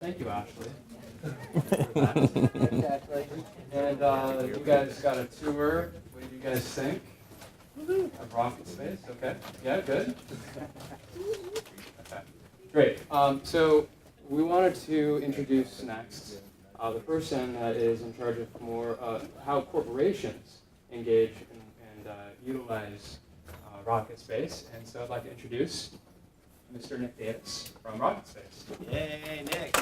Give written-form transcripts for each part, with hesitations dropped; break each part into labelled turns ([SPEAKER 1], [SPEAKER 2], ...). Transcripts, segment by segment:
[SPEAKER 1] Thank you, Ashley. Thanks, Ashley. And you guys got a tour. What do you guys think of RocketSpace? Okay. Yeah, good. Okay. Great. So we wanted to introduce next the person that is in charge of more how corporations engage and utilize RocketSpace. And so I'd like to introduce Mr. Nick Davis from RocketSpace.
[SPEAKER 2] Yay, Nick.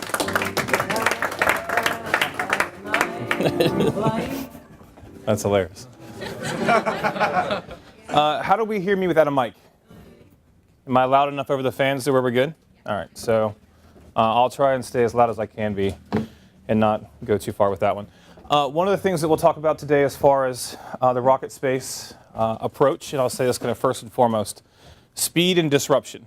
[SPEAKER 3] That's hilarious. How do we hear me without a mic? Am I loud enough over the fans to where we're good? All right, so I'll try and stay as loud as I can be and not go too far with that one. One of the things that we'll talk about today as far as the RocketSpace approach, and I'll say this kind of first and foremost, speed and disruption.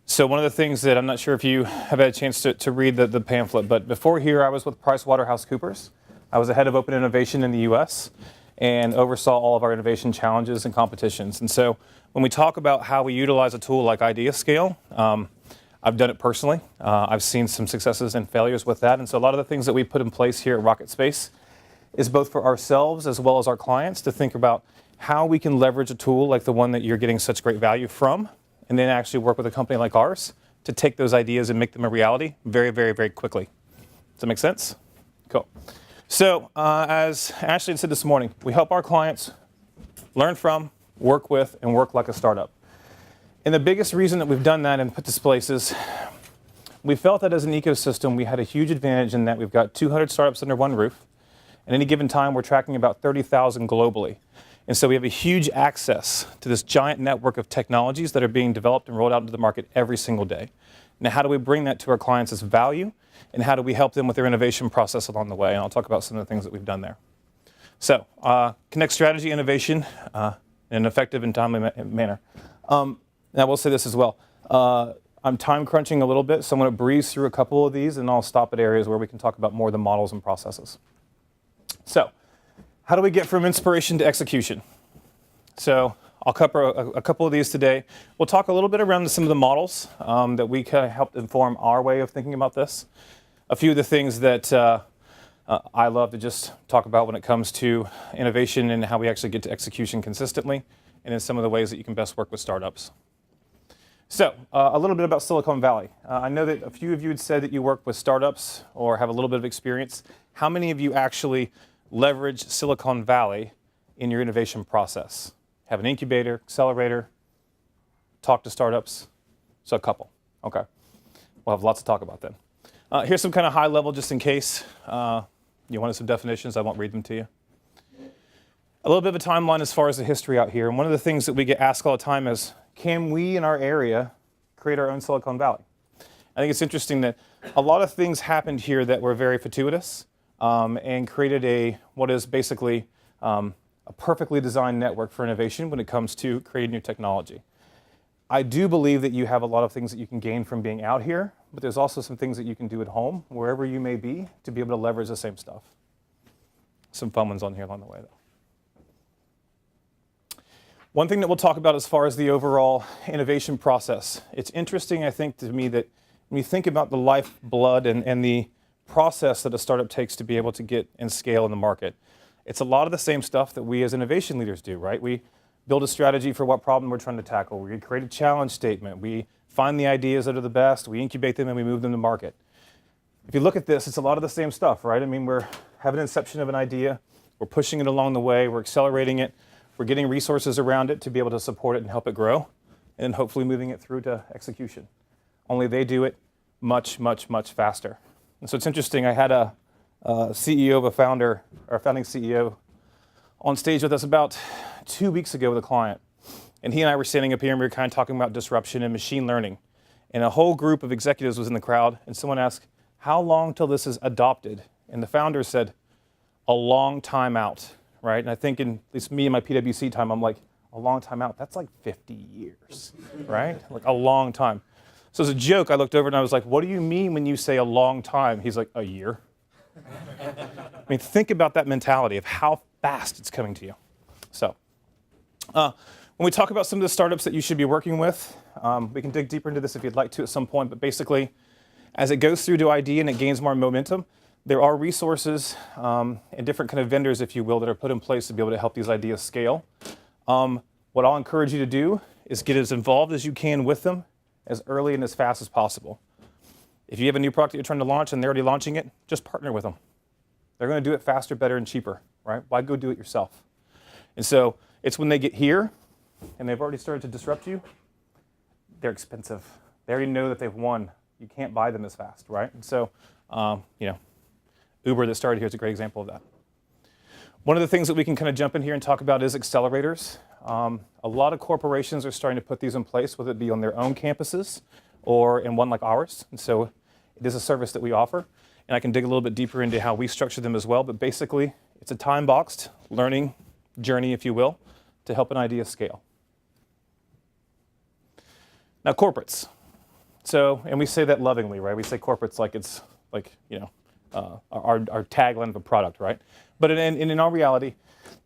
[SPEAKER 3] So one of the things that I'm not sure if you have had a chance to read the pamphlet, but before here I was with PricewaterhouseCoopers. I was the head of open innovation in the US and oversaw all of our innovation challenges and competitions. And so when we talk about how we utilize a tool like IdeaScale, I've done it personally. I've seen some successes and failures with that. And so a lot of the things that we put in place here at RocketSpace is both for ourselves as well as our clients to think about how we can leverage a tool like the one that you're getting such great value from, and then actually work with a company like ours to take those ideas and make them a reality very, very, very quickly. Does that make sense? Cool. So as Ashley said this morning, we help our clients learn from, work with, and work like a startup. And the biggest reason that we've done that and put this place is we felt that as an ecosystem, we had a huge advantage in that we've got 200 startups under one roof. At any given time, we're tracking about 30,000 globally. And so we have a huge access to this giant network of technologies that are being developed and rolled out into the market every single day. Now, how do we bring that to our clients as value? And how do we help them with their innovation process along the way? And I'll talk about some of the things that we've done there. So, connect strategy, innovation in an effective and timely manner. Now, I will say this as well. I'm time crunching a little bit, so I'm going to breeze through a couple of these, and I'll stop at areas where we can talk about more of the models and processes. So, how do we get from inspiration to execution? So I'll cover a couple of these today. We'll talk a little bit around some of the models that we kind of helped inform our way of thinking about this. A few of the things that I love to just talk about when it comes to innovation and how we actually get to execution consistently, and then some of the ways that you can best work with startups. So a little bit about Silicon Valley. I know that a few of you had said that you work with startups or have a little bit of experience. How many of you actually leverage Silicon Valley in your innovation process? Have an incubator, accelerator, talk to startups? So a couple. Okay. We'll have lots to talk about then. Here's some kind of high level just in case. You wanted some definitions, I won't read them to you. A little bit of a timeline as far as the history out here. And one of the things that we get asked all the time is, can we in our area create our own Silicon Valley? I think it's interesting that a lot of things happened here that were very fortuitous. And created what is basically a perfectly designed network for innovation when it comes to creating new technology. I do believe that you have a lot of things that you can gain from being out here, but there's also some things that you can do at home, wherever you may be, to be able to leverage the same stuff. Some fun ones on here along the way, though. One thing that we'll talk about as far as the overall innovation process. It's interesting, I think, to me that when you think about the lifeblood and the process that a startup takes to be able to get and scale in the market. It's a lot of the same stuff that we as innovation leaders do, right? We build a strategy for what problem we're trying to tackle. We create a challenge statement. We find the ideas that are the best. We incubate them and we move them to market. If you look at this, it's a lot of the same stuff, right? I mean, we're having an inception of an idea. We're pushing it along the way. We're accelerating it. We're getting resources around it to be able to support it and help it grow, and then hopefully moving it through to execution. Only they do it much, much, much faster. And so it's interesting, I had a CEO of a founding CEO on stage with us about 2 weeks ago with a client. And he and I were standing up here and we were kind of talking about disruption and machine learning. And a whole group of executives was in the crowd, and someone asked, how long till this is adopted? And the founder said, a long time out, right? And I think in at least me and my PwC time, I'm like, a long time out, that's like 50 years, right? Like a long time. So as a joke, I looked over and I was like, what do you mean when you say a long time? He's like, a year. I mean, think about that mentality of how fast it's coming to you. So when we talk about some of the startups that you should be working with, we can dig deeper into this if you'd like to at some point, but basically as it goes through to ID and it gains more momentum, there are resources and different kind of vendors, if you will, that are put in place to be able to help these ideas scale. What I'll encourage you to do is get as involved as you can with them as early and as fast as possible. If you have a new product that you're trying to launch and they're already launching it, just partner with them. They're going to do it faster, better, and cheaper, right? Why go do it yourself? And so it's when they get here and they've already started to disrupt you, they're expensive. They already know that they've won. You can't buy them as fast, right? And so, Uber that started here is a great example of that. One of the things that we can kind of jump in here and talk about is accelerators. A lot of corporations are starting to put these in place, whether it be on their own campuses or in one like ours. And so it is a service that we offer. And I can dig a little bit deeper into how we structure them as well. But basically, it's a time-boxed learning journey, if you will, to help an idea scale. Now, corporates. So, and we say that lovingly, right? We say corporates like it's like, our tagline of a product, right? But in all reality,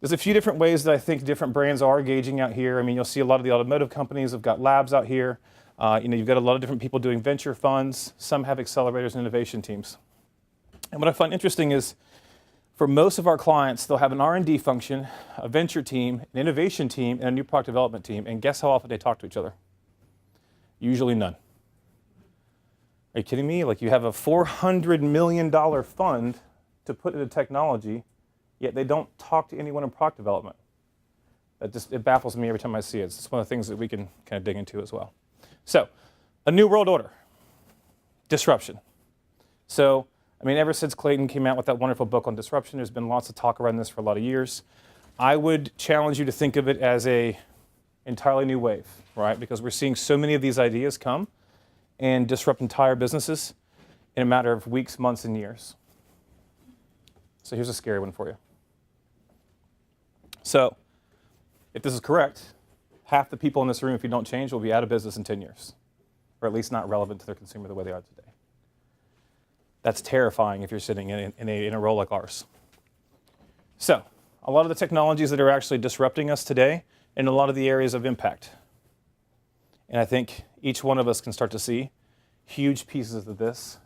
[SPEAKER 3] there's a few different ways that I think different brands are engaging out here. I mean, you'll see a lot of the automotive companies have got labs out here. You've got a lot of different people doing venture funds. Some have accelerators and innovation teams. And what I find interesting is for most of our clients, they'll have an R&D function, a venture team, an innovation team, and a new product development team. And guess how often they talk to each other? Usually none. Are you kidding me? Like you have a $400 million fund to put into technology, yet they don't talk to anyone in product development. It baffles me every time I see it. It's one of the things that we can kind of dig into as well. So, a new world order. Disruption. So, I mean, ever since Clayton came out with that wonderful book on disruption, there's been lots of talk around this for a lot of years. I would challenge you to think of it as a entirely new wave, right? Because we're seeing so many of these ideas come and disrupt entire businesses in a matter of weeks, months, and years. So here's a scary one for you. So, if this is correct, half the people in this room, if you don't change, will be out of business in 10 years, or at least not relevant to their consumer the way they are today. That's terrifying if you're sitting in a role like ours. So, a lot of the technologies that are actually disrupting us today in a lot of the areas of impact. And I think each one of us can start to see huge pieces of this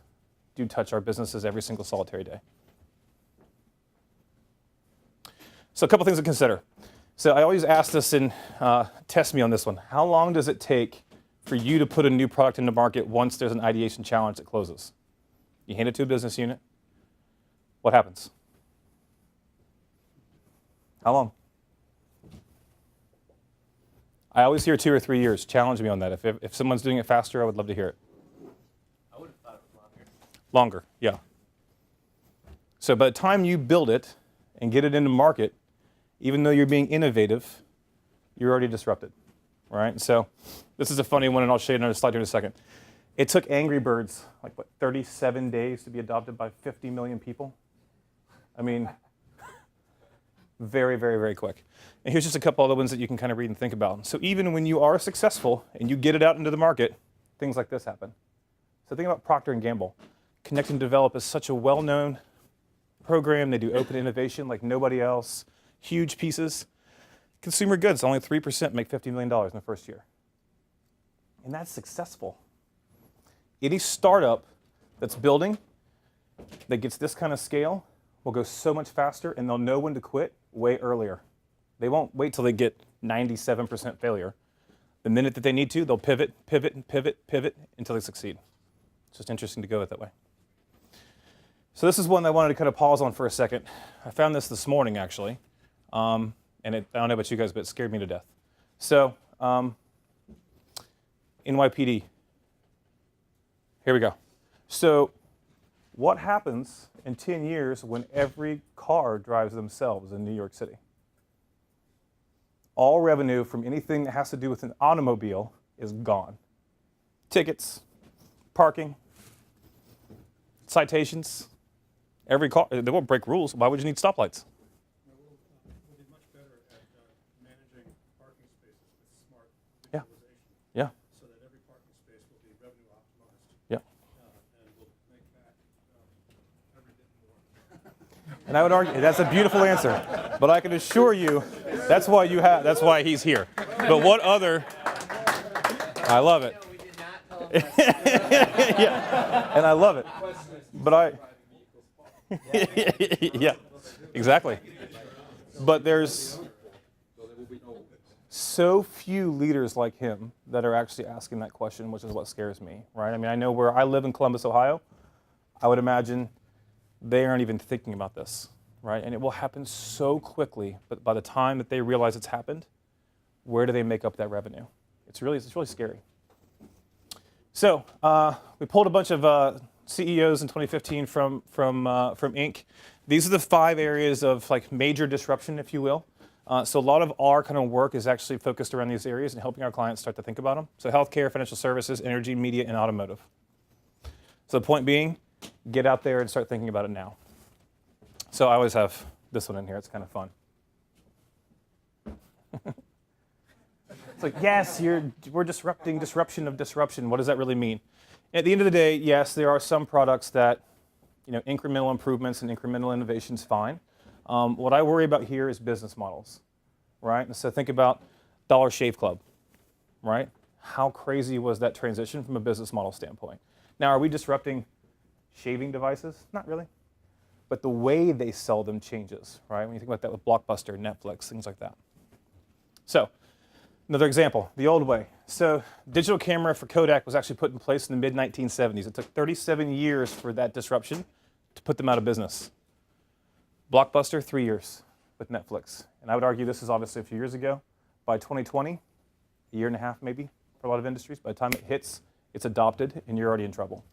[SPEAKER 3] do touch our businesses every single solitary day. So a couple things to consider. So I always ask this and test me on this one. How long does it take for you to put a new product into market once there's an ideation challenge that closes? You hand it to a business unit. What happens? How long? I always hear 2 or 3 years. Challenge me on that. If someone's doing it faster, I would love to hear it.
[SPEAKER 2] I would have thought it was longer.
[SPEAKER 3] Longer, yeah. So by the time you build it and get it into market, even though you're being innovative, you're already disrupted, right? So this is a funny one, and I'll show you another slide here in a second. It took Angry Birds, 37 days to be adopted by 50 million people? I mean, very, very, very quick. And here's just a couple other ones that you can kind of read and think about. So even when you are successful and you get it out into the market, things like this happen. So think about Procter & Gamble. Connect and Develop is such a well-known program. They do open innovation like nobody else. Huge pieces. Consumer goods, only 3% make $50 million in the first year. And that's successful. Any startup that's building that gets this kind of scale will go so much faster, and they'll know when to quit way earlier. They won't wait till they get 97% failure. The minute that they need to, they'll pivot, pivot, and pivot, pivot until they succeed. It's just interesting to go it that way. So this is one I wanted to kind of pause on for a second. I found this morning, actually. And I don't know about you guys, but it scared me to death. So, NYPD. Here we go. So, what happens in 10 years when every car drives themselves in New York City? All revenue from anything that has to do with an automobile is gone. Tickets, parking, citations, every car, they won't break rules. Why would you need stoplights?
[SPEAKER 4] We'll be much better at managing parking spaces with smart
[SPEAKER 3] Yeah.
[SPEAKER 4] visualization.
[SPEAKER 3] Yeah.
[SPEAKER 4] So that every parking space will be revenue optimized.
[SPEAKER 3] Yeah.
[SPEAKER 4] And will make back every bit more.
[SPEAKER 3] And I would argue that's a beautiful answer, but I can assure you that's why he's here. But what other? I love it.
[SPEAKER 2] No, we did not tell him
[SPEAKER 3] Yeah, and I love it. But yeah, exactly. But there's so few leaders like him that are actually asking that question, which is what scares me, right? I mean, I know where I live in Columbus, Ohio. I would imagine they aren't even thinking about this, right? And it will happen so quickly, but by the time that they realize it's happened, where do they make up that revenue? It's really scary. So we pulled a bunch of CEOs in 2015 from Inc. These are the 5 areas of like major disruption, if you will. So a lot of our kind of work is actually focused around these areas and helping our clients start to think about them. So healthcare, financial services, energy, media, and automotive. So the point being, get out there and start thinking about it now. So I always have this one in here. It's kind of fun. It's like, yes, we're disrupting disruption of disruption. What does that really mean? At the end of the day, yes, there are some products that, incremental improvements and incremental innovation is fine. What I worry about here is business models, right? And so think about Dollar Shave Club, right? How crazy was that transition from a business model standpoint? Now, are we disrupting shaving devices? Not really. But the way they sell them changes, right? When you think about that with Blockbuster, Netflix, things like that. So, another example, the old way. So, digital camera for Kodak was actually put in place in the mid-1970s. It took 37 years for that disruption to put them out of business. Blockbuster, 3 years with Netflix. And I would argue this is obviously a few years ago. By 2020, a year and a half maybe for a lot of industries, by the time it hits, it's adopted and you're already in trouble.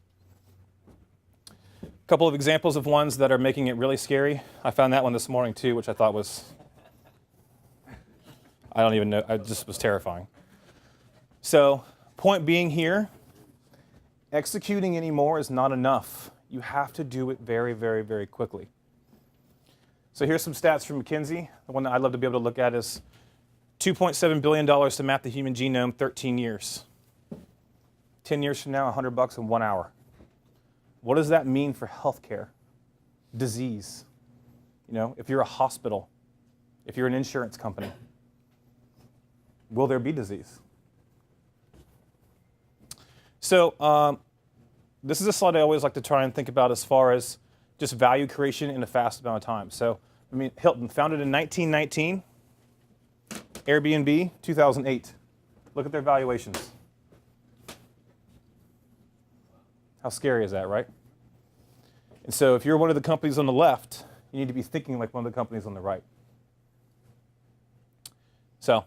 [SPEAKER 3] A couple of examples of ones that are making it really scary. I found that one this morning too, which I thought was, I don't even know, it just was terrifying. So, point being here, executing anymore is not enough. You have to do it very, very, very quickly. So here's some stats from McKinsey. The one that I'd love to be able to look at is $2.7 billion to map the human genome, 13 years. 10 years from now, $100 in 1 hour. What does that mean for healthcare? Disease. If you're a hospital, if you're an insurance company, will there be disease? So this is a slide I always like to try and think about as far as just value creation in a fast amount of time. So, Hilton, founded in 1919, Airbnb, 2008. Look at their valuations. How scary is that, right? And so if you're one of the companies on the left, you need to be thinking like one of the companies on the right. So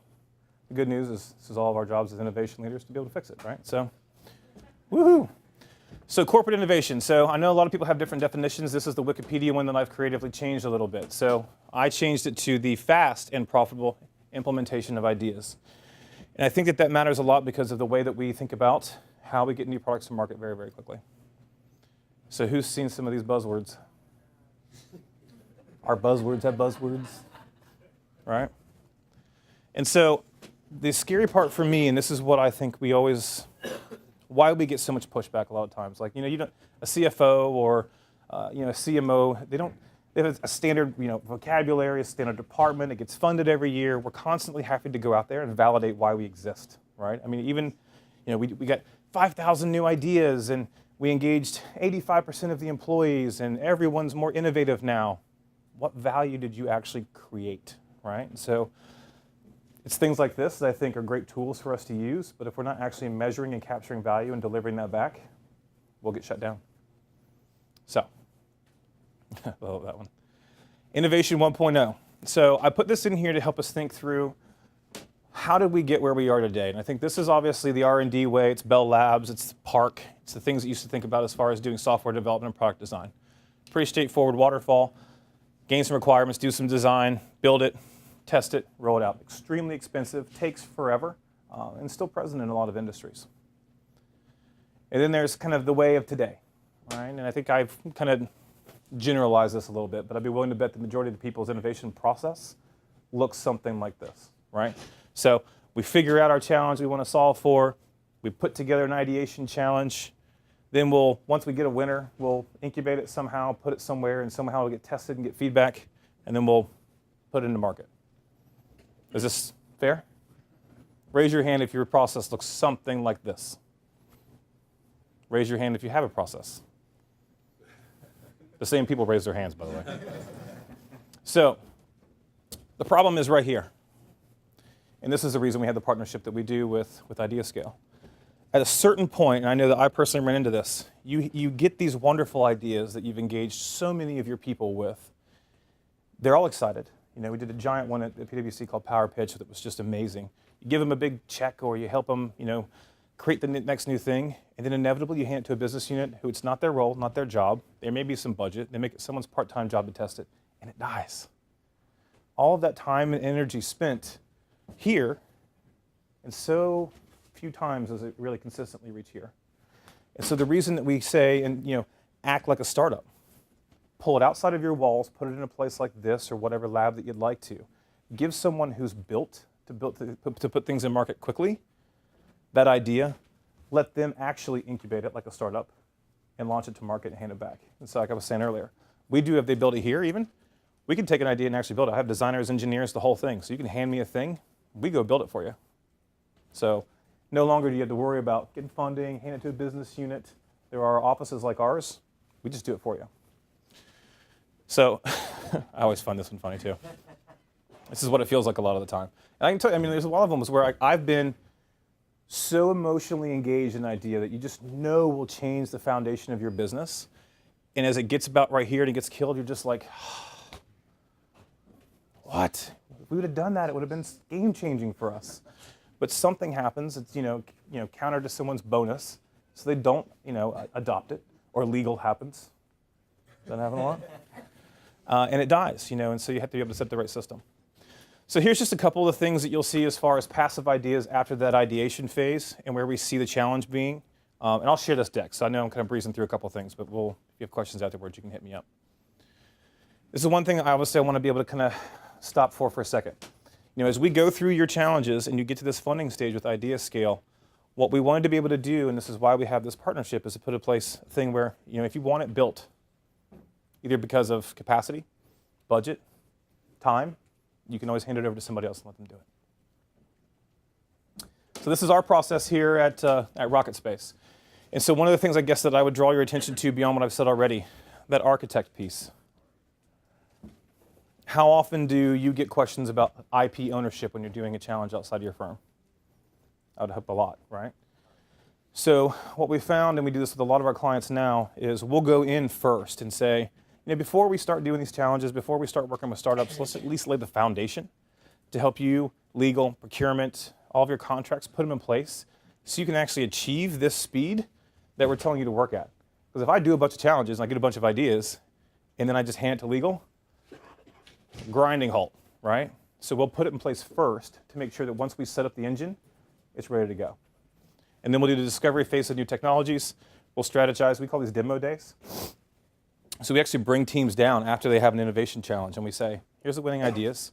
[SPEAKER 3] the good news is this is all of our jobs as innovation leaders to be able to fix it, right? So, woohoo! So corporate innovation. So I know a lot of people have different definitions. This is the Wikipedia one that I've creatively changed a little bit. So I changed it to the fast and profitable implementation of ideas. And I think that that matters a lot because of the way that we think about how we get new products to market very, very quickly. So who's seen some of these buzzwords? Our buzzwords have buzzwords, right? And so the scary part for me, and this is what I think we always, why we get so much pushback a lot of times. Like, you don't, a CFO or a CMO, they have a standard vocabulary, a standard department. It gets funded every year. We're constantly having to go out there and validate why we exist, right? I mean, even we got 5,000 new ideas, and we engaged 85% of the employees, and everyone's more innovative now. What value did you actually create, right? And so it's things like this that I think are great tools for us to use, but if we're not actually measuring and capturing value and delivering that back, we'll get shut down. So, I love that one. Innovation 1.0. So I put this in here to help us think through how did we get where we are today? And I think this is obviously the R&D way. It's Bell Labs, it's Park, it's the things that you used to think about as far as doing software development and product design. Pretty straightforward waterfall, gain some requirements, do some design, build it, test it, roll it out. Extremely expensive, takes forever, and still present in a lot of industries. And then there's kind of the way of today, right? And I think I've kind of generalized this a little bit, but I'd be willing to bet the majority of the people's innovation process looks something like this, right? So we figure out our challenge we want to solve for, we put together an ideation challenge, then once we get a winner, we'll incubate it somehow, put it somewhere, and somehow it'll get tested and get feedback, and then we'll put it into market. Is this fair? Raise your hand if your process looks something like this. Raise your hand if you have a process. The same people raise their hands, by the way. So the problem is right here. And this is the reason we have the partnership that we do with IdeaScale. At a certain point, and I know that I personally ran into this, you get these wonderful ideas that you've engaged so many of your people with. They're all excited. You know, we did a giant one at PwC called Power Pitch that was just amazing. You give them a big check or you help them, you know, create the next new thing, and then inevitably you hand it to a business unit who it's not their role, not their job. There may be some budget. They make it someone's part-time job to test it, and it dies. All of that time and energy spent here, and so few times does it really consistently reach here. And so the reason that we say, and you know, act like a startup, pull it outside of your walls, put it in a place like this or whatever lab that you'd like to, give someone who's built to put things in market quickly that idea, let them actually incubate it like a startup and launch it to market and hand it back. And so like I was saying earlier, we do have the ability here even. We can take an idea and actually build it. I have designers, engineers, the whole thing. So you can hand me a thing, we go build it for you. So no longer do you have to worry about getting funding, hand it to a business unit. There are offices like ours. We just do it for you. So I always find this one funny too. This is what it feels like a lot of the time. And I can tell you, I mean, there's a lot of them where I've been so emotionally engaged in an idea that you just know will change the foundation of your business. And as it gets about right here and it gets killed, you're just like, what? If we would have done that, it would have been game-changing for us. But something happens, it's counter to someone's bonus, so they don't adopt it, or legal happens. Doesn't happen a lot. And it dies, and so you have to be able to set the right system. So here's just a couple of things that you'll see as far as passive ideas after that ideation phase and where we see the challenge being. And I'll share this deck, so I know I'm kind of breezing through a couple of things, but if you have questions afterwards, you can hit me up. This is one thing I obviously want to be able to kind of stop for a second. As we go through your challenges and you get to this funding stage with IdeaScale, what we wanted to be able to do, and this is why we have this partnership, is to put in place a thing where, if you want it built, either because of capacity, budget, time, you can always hand it over to somebody else and let them do it. So this is our process here at RocketSpace. And so one of the things I guess that I would draw your attention to beyond what I've said already, that architect piece. How often do you get questions about IP ownership when you're doing a challenge outside of your firm? I would hope a lot, right? So what we found, and we do this with a lot of our clients now, is we'll go in first and say, before we start doing these challenges, before we start working with startups, let's at least lay the foundation to help you, legal, procurement, all of your contracts, put them in place so you can actually achieve this speed that we're telling you to work at. Because if I do a bunch of challenges and I get a bunch of ideas, and then I just hand it to legal, grinding halt, right? So we'll put it in place first to make sure that once we set up the engine, it's ready to go. And then we'll do the discovery phase of new technologies. We'll strategize. We call these demo days. So we actually bring teams down after they have an innovation challenge, and we say, here's the winning ideas.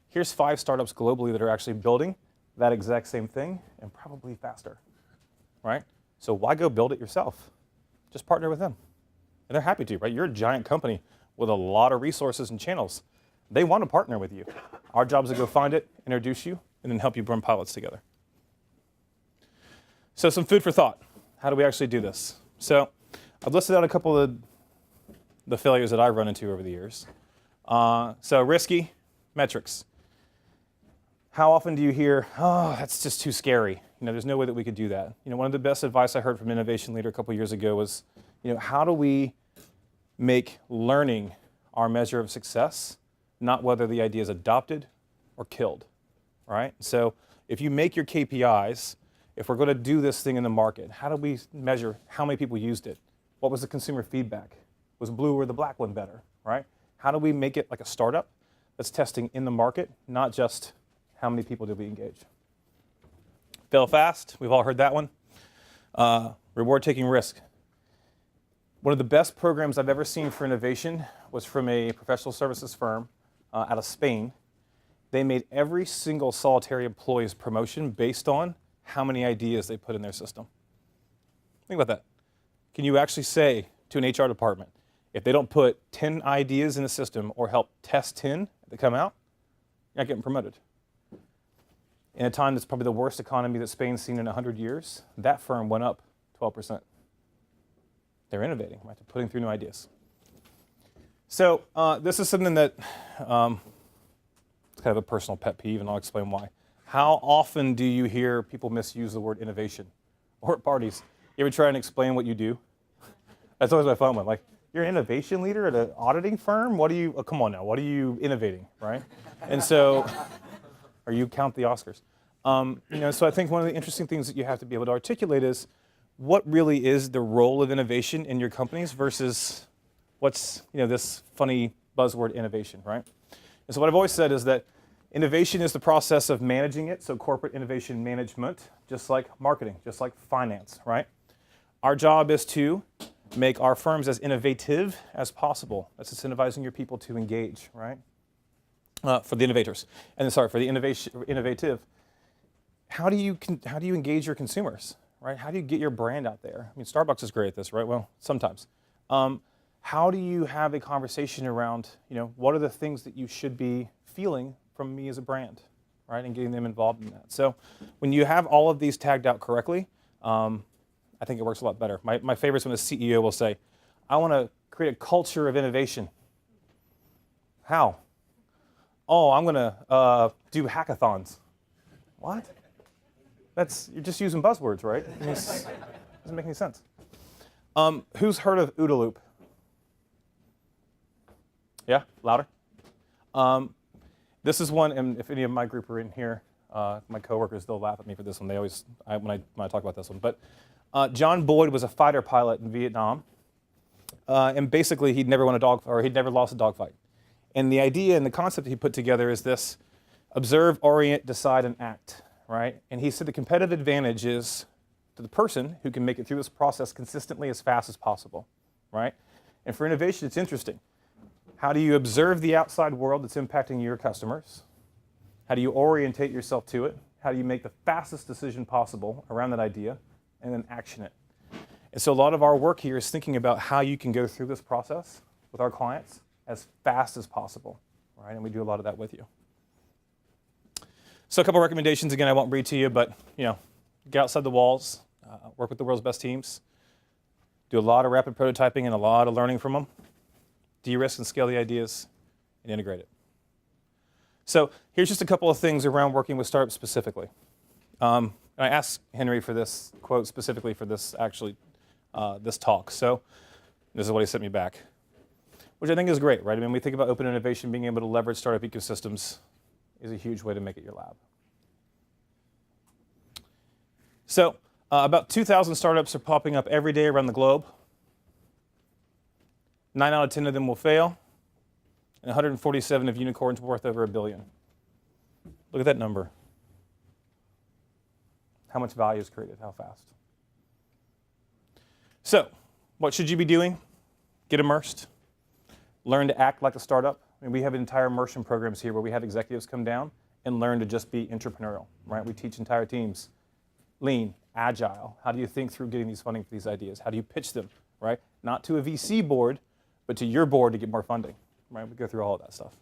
[SPEAKER 3] Here's 5 startups globally that are actually building that exact same thing and probably faster, right? So why go build it yourself? Just partner with them. And they're happy to, right? You're a giant company with a lot of resources and channels. They want to partner with you. Our job is to go find it, introduce you, and then help you run pilots together. So some food for thought. How do we actually do this? So I've listed out a couple of the failures that I've run into over the years. So risky metrics. How often do you hear, oh, that's just too scary. There's no way that we could do that. One of the best advice I heard from an innovation leader a couple years ago was, how do we make learning our measure of success, not whether the idea is adopted or killed, right? So if you make your KPIs, if we're going to do this thing in the market, how do we measure how many people used it? What was the consumer feedback? Was blue or the black one better, right? How do we make it like a startup that's testing in the market, not just how many people did we engage? Fail fast, we've all heard that one. Reward taking risk. One of the best programs I've ever seen for innovation was from a professional services firm out of Spain. They made every single solitary employee's promotion based on how many ideas they put in their system. Think about that. Can you actually say to an HR department, if they don't put 10 ideas in the system or help test 10 that come out, you're not getting promoted. In a time that's probably the worst economy that Spain's seen in 100 years, that firm went up 12%. They're innovating, right? They're putting through new ideas. So this is something that it's kind of a personal pet peeve, and I'll explain why. How often do you hear people misuse the word innovation? Or at parties, you ever try and explain what you do? That's always my fun one. Like, you're an innovation leader at an auditing firm? What do you, oh, come on now, what are you innovating, right? And so, or you count the Oscars. So I think one of the interesting things that you have to be able to articulate is what really is the role of innovation in your companies versus what's, this funny buzzword innovation, right? And so what I've always said is that innovation is the process of managing it, so corporate innovation management, just like marketing, just like finance, right? Our job is to make our firms as innovative as possible. That's incentivizing your people to engage, right? For the innovators, and sorry, for the innovative. How do you engage your consumers, right? How do you get your brand out there? I mean, Starbucks is great at this, right? Well, sometimes. How do you have a conversation around, what are the things that you should be feeling from me as a brand, right? And getting them involved in that. So when you have all of these tagged out correctly, I think it works a lot better. My favorite is when the CEO will say, I want to create a culture of innovation. How? Oh, I'm going to do hackathons. What? You're just using buzzwords, right? It doesn't make any sense. Who's heard of OODA loop? Yeah, louder. This is one, and if any of my group are in here, my coworkers, they'll laugh at me for this one. They always, when I talk about this one. But John Boyd was a fighter pilot in Vietnam, and basically he'd never lost a dogfight. And the idea and the concept he put together is this: observe, orient, decide, and act. Right? And he said the competitive advantage is to the person who can make it through this process consistently as fast as possible. Right? And for innovation, it's interesting. How do you observe the outside world that's impacting your customers? How do you orientate yourself to it? How do you make the fastest decision possible around that idea and then action it? And so a lot of our work here is thinking about how you can go through this process with our clients as fast as possible, right? And we do a lot of that with you. So a couple of recommendations, again, I won't read to you, but get outside the walls, work with the world's best teams, do a lot of rapid prototyping and a lot of learning from them, de-risk and scale the ideas, and integrate it. So here's just a couple of things around working with startups specifically. And I asked Henry for this quote specifically for this this talk. So this is what he sent me back, which I think is great, right? I mean, we think about open innovation, being able to leverage startup ecosystems is a huge way to make it your lab. So about 2,000 startups are popping up every day around the globe. 9 out of 10 of them will fail, and 147 of unicorns worth over $1 billion. Look at that number. How much value is created, how fast. So, what should you be doing? Get immersed. Learn to act like a startup. I mean, we have entire immersion programs here where we have executives come down and learn to just be entrepreneurial, right? We teach entire teams lean, agile. How do you think through getting these funding for these ideas? How do you pitch them, right? Not to a VC board, but to your board to get more funding, right? We go through all of that stuff.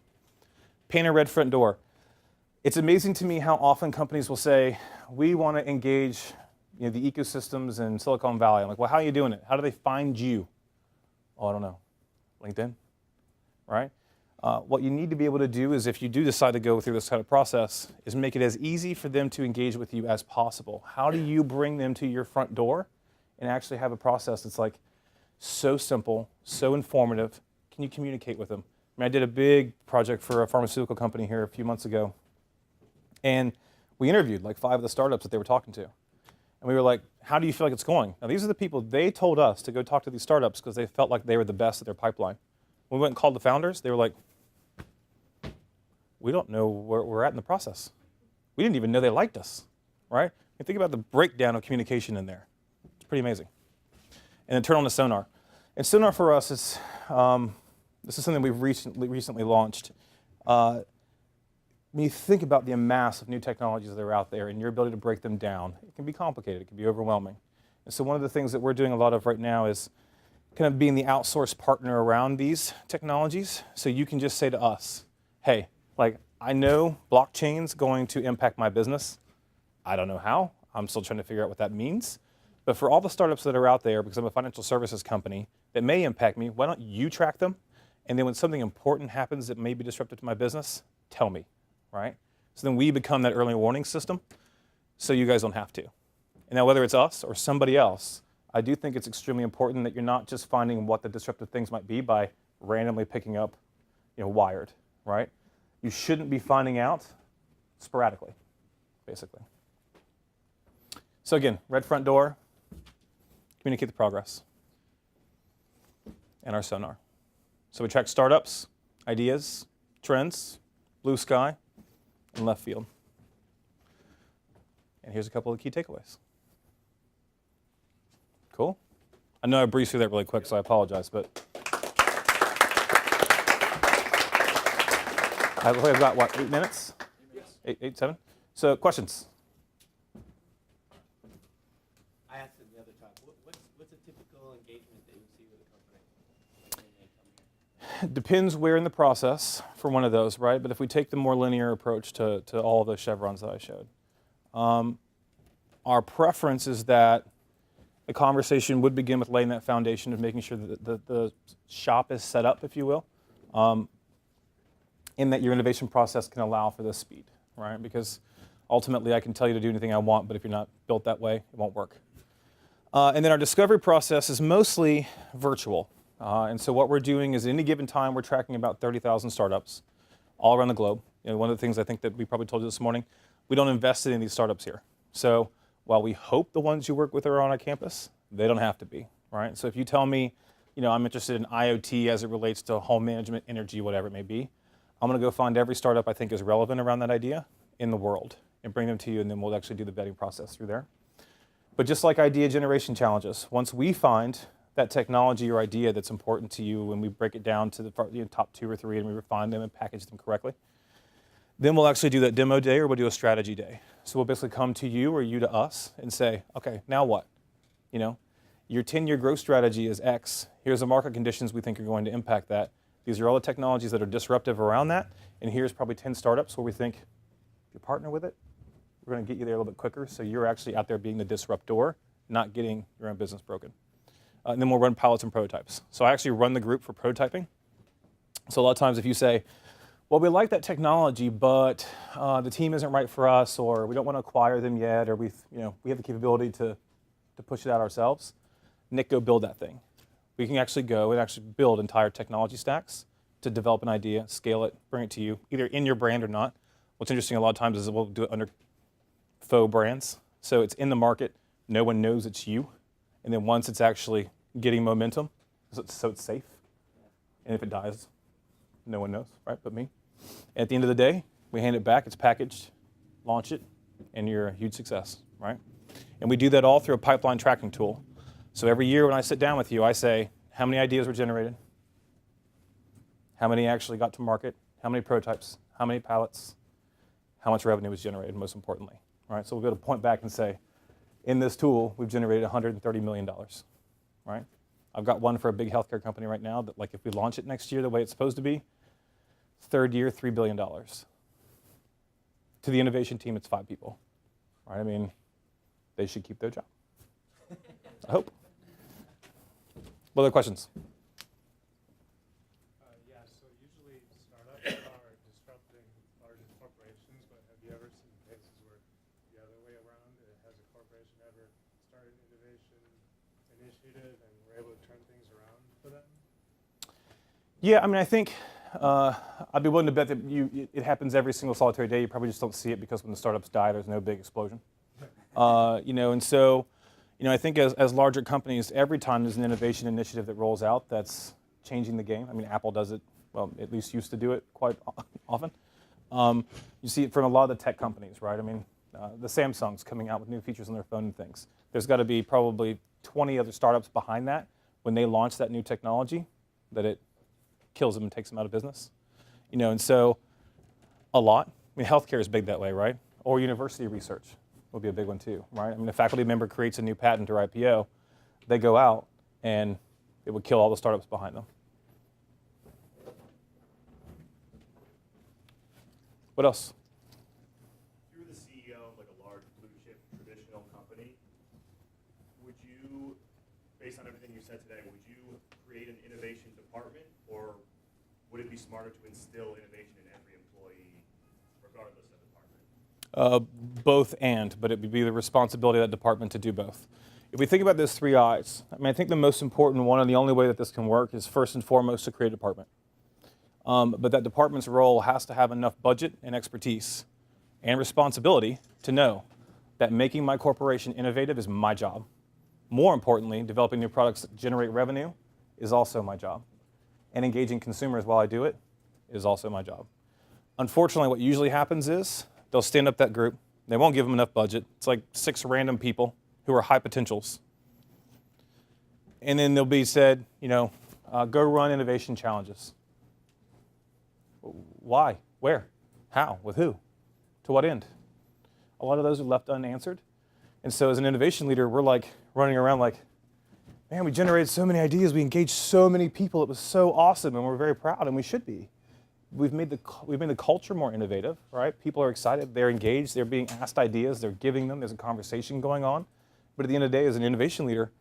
[SPEAKER 3] Paint a red front door. It's amazing to me how often companies will say, we want to engage the ecosystems in Silicon Valley. I'm like, well, how are you doing it? How do they find you? Oh, I don't know. LinkedIn, right? What you need to be able to do is if you do decide to go through this kind of process is make it as easy for them to engage with you as possible. How do you bring them to your front door and actually have a process that's like so simple, so informative? Can you communicate with them? I mean, I did a big project for a pharmaceutical company here a few months ago, and we interviewed like 5 of the startups that they were talking to. And we were like, how do you feel like it's going? Now, these are the people, they told us to go talk to these startups because they felt like they were the best at their pipeline. When we went and called the founders, they were like, we don't know where we're at in the process. We didn't even know they liked us, right? And think about the breakdown of communication in there. It's pretty amazing. And then turn on to Sonar. And Sonar for us is, this is something we've recently launched. When you think about the amass of new technologies that are out there and your ability to break them down, it can be complicated, it can be overwhelming. And so one of the things that we're doing a lot of right now is kind of being the outsourced partner around these technologies. So you can just say to us, hey, like, I know blockchain's going to impact my business. I don't know how. I'm still trying to figure out what that means. But for all the startups that are out there, because I'm a financial services company, that may impact me, why don't you track them? And then when something important happens that may be disruptive to my business, tell me, right? So then we become that early warning system so you guys don't have to. And now whether it's us or somebody else, I do think it's extremely important that you're not just finding what the disruptive things might be by randomly picking up, Wired, right? You shouldn't be finding out sporadically, basically. So again, red front door, communicate the progress, and our sonar. So we track startups, ideas, trends, blue sky, and left field. And here's a couple of key takeaways. Cool? I know I breezed through that really quick, so I apologize, but I've got, what, 8 minutes? Eight, 7? So questions?
[SPEAKER 2] I asked it the other time. What's a typical engagement that you see with a company when they come here?
[SPEAKER 3] Depends where in the process for one of those, right? But if we take the more linear approach to all of those chevrons that I showed, our preference is that the conversation would begin with laying that foundation of making sure that the shop is set up, if you will, in that your innovation process can allow for this speed, right? Because ultimately I can tell you to do anything I want, but if you're not built that way, it won't work. And then our discovery process is mostly virtual. And so what we're doing is at any given time, we're tracking about 30,000 startups all around the globe. One of the things I think that we probably told you this morning, we don't invest in these startups here. So while we hope the ones you work with are on our campus, they don't have to be, right? So if you tell me, I'm interested in IoT as it relates to home management, energy, whatever it may be, I'm going to go find every startup I think is relevant around that idea in the world and bring them to you, and then we'll actually do the vetting process through there. But just like idea generation challenges, once we find that technology or idea that's important to you, when we break it down to the top 2 or 3 and we refine them and package them correctly, then we'll actually do that demo day or we'll do a strategy day. So we'll basically come to you or you to us and say, okay, now what? Your 10-year growth strategy is X. Here's the market conditions we think are going to impact that. These are all the technologies that are disruptive around that. And here's probably 10 startups where we think, if you partner with it, we're going to get you there a little bit quicker. So you're actually out there being the disruptor, not getting your own business broken. And then we'll run pilots and prototypes. So I actually run the group for prototyping. So a lot of times if you say, well, we like that technology, but the team isn't right for us, or we don't want to acquire them yet, or we have the capability to push it out ourselves, Nick, go build that thing. We can actually go and actually build entire technology stacks to develop an idea, scale it, bring it to you, either in your brand or not. What's interesting a lot of times is we'll do it under faux brands. So it's in the market, no one knows it's you. And then once it's actually getting momentum, so it's safe. And if it dies, no one knows, right, but me. And at the end of the day, we hand it back, it's packaged, launch it, and you're a huge success, right? And we do that all through a pipeline tracking tool. So every year when I sit down with you, I say, how many ideas were generated? How many actually got to market? How many prototypes? How many pilots? How much revenue was generated, most importantly, right? So we'll be able to point back and say, in this tool, we've generated $130 million, right? I've got one for a big healthcare company right now that, like, if we launch it next year the way it's supposed to be, third year, $3 billion. To the innovation team, it's 5 people, right? I mean, they should keep their job. I hope. What other questions?
[SPEAKER 4] Yeah, so usually startups are disrupting larger corporations, but have you ever seen cases where the other way around, has a corporation ever started an innovation initiative and were able to turn things around for them?
[SPEAKER 3] Yeah, I mean, I think I'd be willing to bet that it happens every single solitary day. You probably just don't see it because when the startups die, there's no big explosion. And so, I think as larger companies, every time there's an innovation initiative that rolls out that's changing the game. I mean, Apple does it, well, at least used to do it quite often. You see it from a lot of the tech companies, right? I mean, the Samsung's coming out with new features on their phone and things. There's got to be probably 20 other startups behind that when they launch that new technology that it kills them and takes them out of business. And so a lot. I mean, healthcare is big that way, right? Or university research will be a big one too, right? I mean, a faculty member creates a new patent or IPO, they go out and it would kill all the startups behind them. What else?
[SPEAKER 5] If you were the CEO of like a large blue chip traditional company, would be smarter to instill innovation in every employee, regardless of department?
[SPEAKER 3] Both and, but it would be the responsibility of that department to do both. If we think about those 3 I's, I mean, I think the most important one and the only way that this can work is first and foremost to create a department. But that department's role has to have enough budget and expertise and responsibility to know that making my corporation innovative is my job. More importantly, developing new products that generate revenue is also my job. And engaging consumers while I do it is also my job. Unfortunately, what usually happens is they'll stand up that group. They won't give them enough budget. It's like 6 random people who are high potentials. And then they'll be said, go run innovation challenges. Why? Where? How? With who? To what end? A lot of those are left unanswered. And so as an innovation leader, we're like running around like, man, we generated so many ideas, we engaged so many people, it was so awesome, and we're very proud, and we should be. We've made the culture more innovative, right? People are excited, they're engaged, they're being asked ideas, they're giving them, there's a conversation going on. But at the end of the day, as an innovation leader,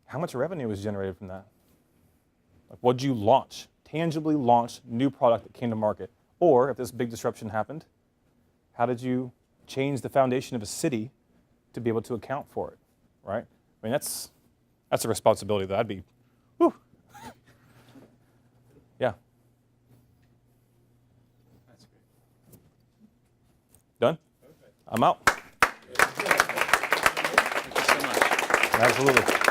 [SPEAKER 3] how much revenue was generated from that? Like, what did you launch? Tangibly launch new product that came to market? Or if this big disruption happened, how did you change the foundation of a city to be able to account for it, right? I mean, that's a responsibility that I'd be, whew. Yeah.
[SPEAKER 1] That's great.
[SPEAKER 3] Done?
[SPEAKER 1] Perfect.
[SPEAKER 3] I'm out.
[SPEAKER 1] Thank you so much.
[SPEAKER 3] Absolutely.